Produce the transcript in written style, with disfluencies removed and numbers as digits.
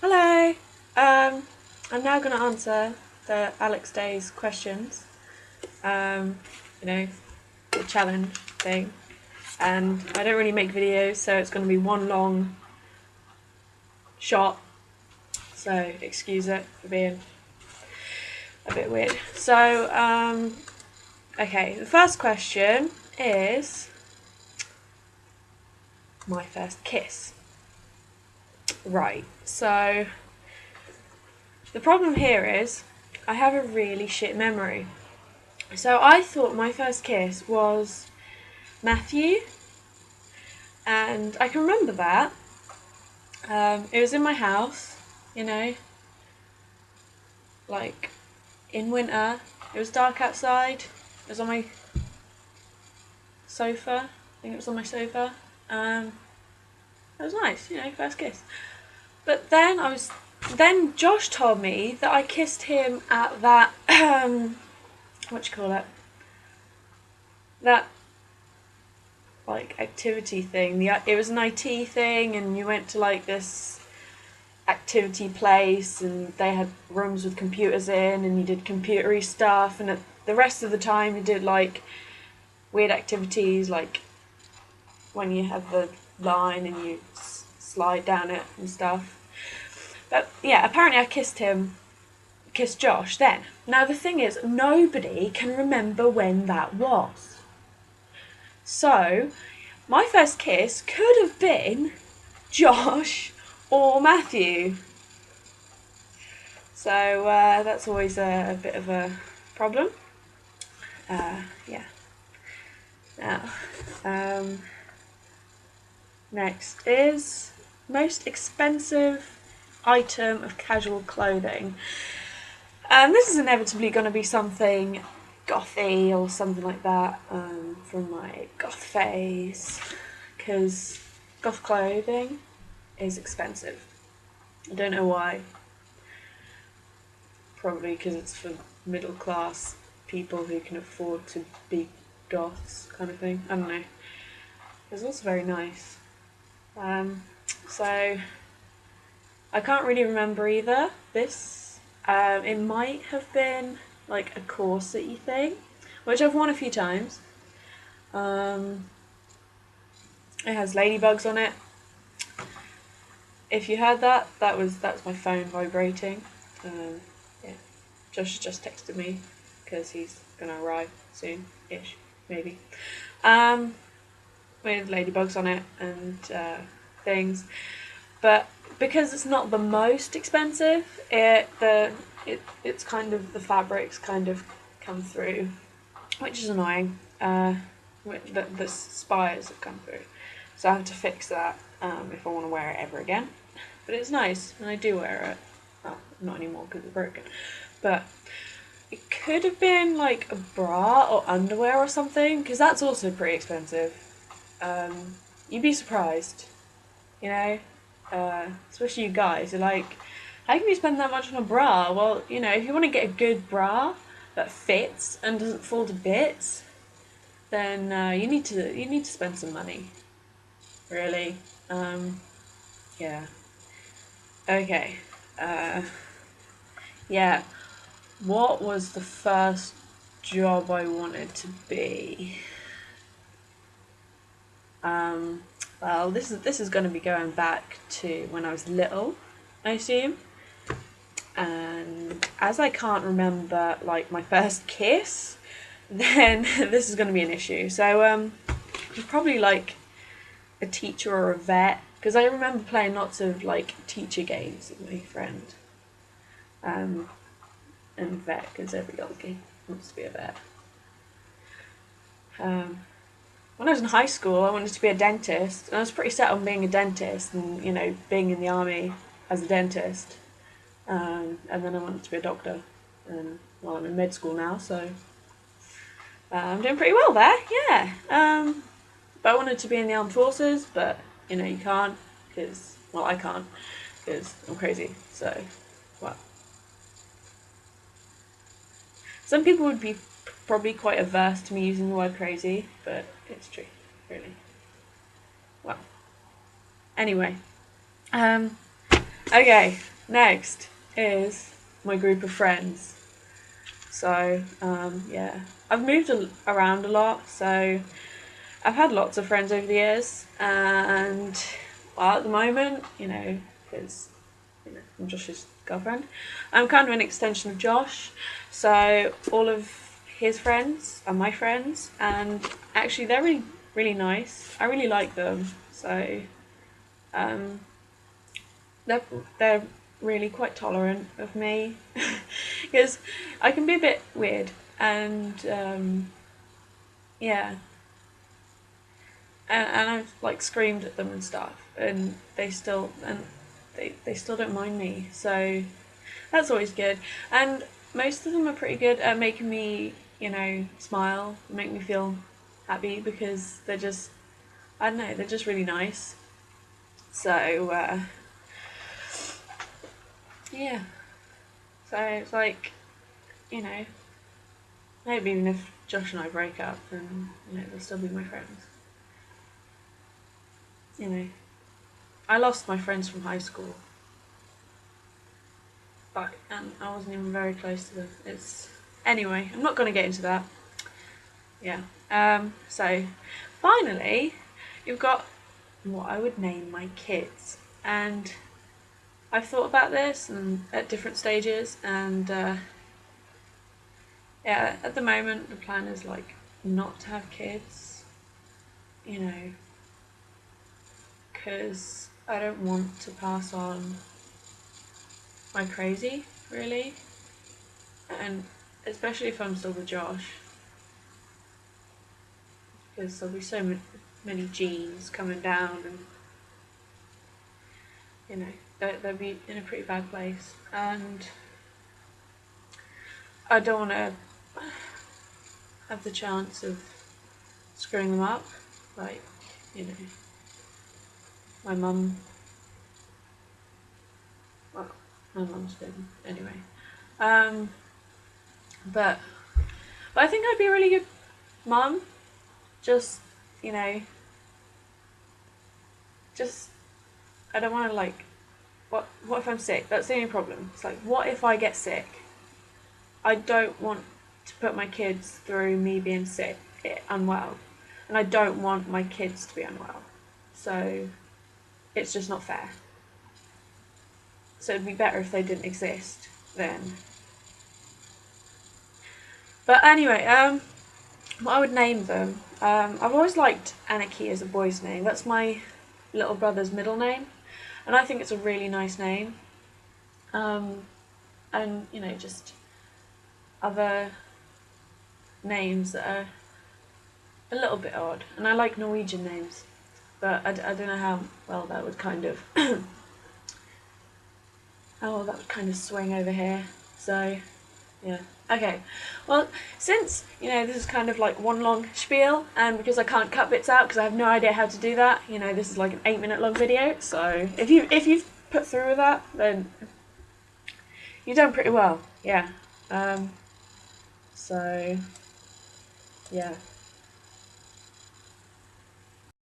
Hello. I'm now going to answer the Alex Days questions. Um, the challenge thing. And I don't really make videos, so it's going to be one long shot. So excuse it for being a bit weird. So, okay, the first question is my first kiss. Right, so the problem here is I have a really shit memory. So I thought my first kiss was Matthew, and I can remember that. It was in my house, like in winter. It was dark outside. It was on my sofa. I think it was on my sofa. It was nice, first kiss. But then Josh told me that I kissed him at that what do you call it? That like activity thing. It was an IT thing, and you went to like this activity place, and they had rooms with computers in, and you did computery stuff, and the rest of the time you did like weird activities, like when you have the line and you slide down it and stuff. But yeah, apparently I kissed Josh then. Now the thing is, nobody can remember when that was. So, my first kiss could have been Josh or Matthew. So that's always a bit of a problem. Yeah. Now, next is most expensive item of casual clothing. This is inevitably going to be something gothy or something like that from my goth phase, because goth clothing is expensive. I don't know why. Probably because it's for middle class people who can afford to be goths, kind of thing. I don't know. It's also very nice. So I can't really remember either. This it might have been like a corset-y thing, which I've worn a few times. It has ladybugs on it. If you heard that, that's my phone vibrating. Yeah, Josh just texted me because he's gonna arrive soon-ish, maybe. With ladybugs on it and things, but because it's not the most expensive, it's kind of, the fabrics kind of come through, which is annoying. The spires have come through, so I have to fix that if I want to wear it ever again. But it's nice, and I do wear it. Well, not anymore because it's broken. But it could have been like a bra or underwear or something, because that's also pretty expensive. You'd be surprised, especially you guys. You're like, how can you spend that much on a bra? Well, if you want to get a good bra that fits and doesn't fall to bits, then you need to spend some money. Really. Yeah. Okay. Yeah. What was the first job I wanted to be? Well, this is going to be going back to when I was little, I assume. And as I can't remember like my first kiss, then this is going to be an issue. So it was probably like a teacher or a vet, because I remember playing lots of like teacher games with my friend. And vet, because every little kid wants to be a vet. When I was in high school, I wanted to be a dentist, and I was pretty set on being a dentist and, being in the army as a dentist. And then I wanted to be a doctor. And, well, I'm in med school now, so I'm doing pretty well there, yeah. But I wanted to be in the armed forces, but, you can't, because, well, I can't, because I'm crazy, so, well. Some people would be probably quite averse to me using the word crazy, but it's true, really. Well, anyway. Okay, next is my group of friends. So, yeah, I've moved around a lot, so I've had lots of friends over the years, and well, at the moment, because I'm Josh's girlfriend, I'm kind of an extension of Josh, so all of his friends are my friends, and actually they're really, really nice. I really like them, so um, they're really quite tolerant of me because I can be a bit weird, and yeah, and I've like screamed at them and stuff, and they still don't mind me, so that's always good. And most of them are pretty good at making me, smile, make me feel happy, because they're just, I don't know, they're just really nice. So yeah, so it's like, you know, maybe even if Josh and I break up, then they'll still be my friends. I lost my friends from high school, but I wasn't even very close to them. It's anyway. I'm not going to get into that. Yeah. So finally, you've got what I would name my kids, and I've thought about this and at different stages, and yeah, at the moment the plan is like not to have kids, because I don't want to pass on my crazy, really, and especially if I'm still with Josh, because there'll be so many genes coming down, and they'll be in a pretty bad place, and I don't want to have the chance of screwing them up, like, you know, my mum, well, my mum's been, anyway, um, but I think I'd be a really good mum, just, you know, just, I don't want to, like, what if I'm sick? That's the only problem. It's like, what if I get sick? I don't want to put my kids through me being sick, unwell, and I don't want my kids to be unwell, so it's just not fair. So it'd be better if they didn't exist then. But anyway, what I would name them, I've always liked Anarchy as a boy's name. That's my little brother's middle name, and I think it's a really nice name. And just other names that are a little bit odd, and I like Norwegian names, but I don't know how well that would kind of swing over here. So yeah. Okay. Well, since this is kind of like one long spiel, and because I can't cut bits out because I have no idea how to do that, this is like an 8-minute long video. So if you've put through with that, then you've done pretty well. Yeah. So yeah.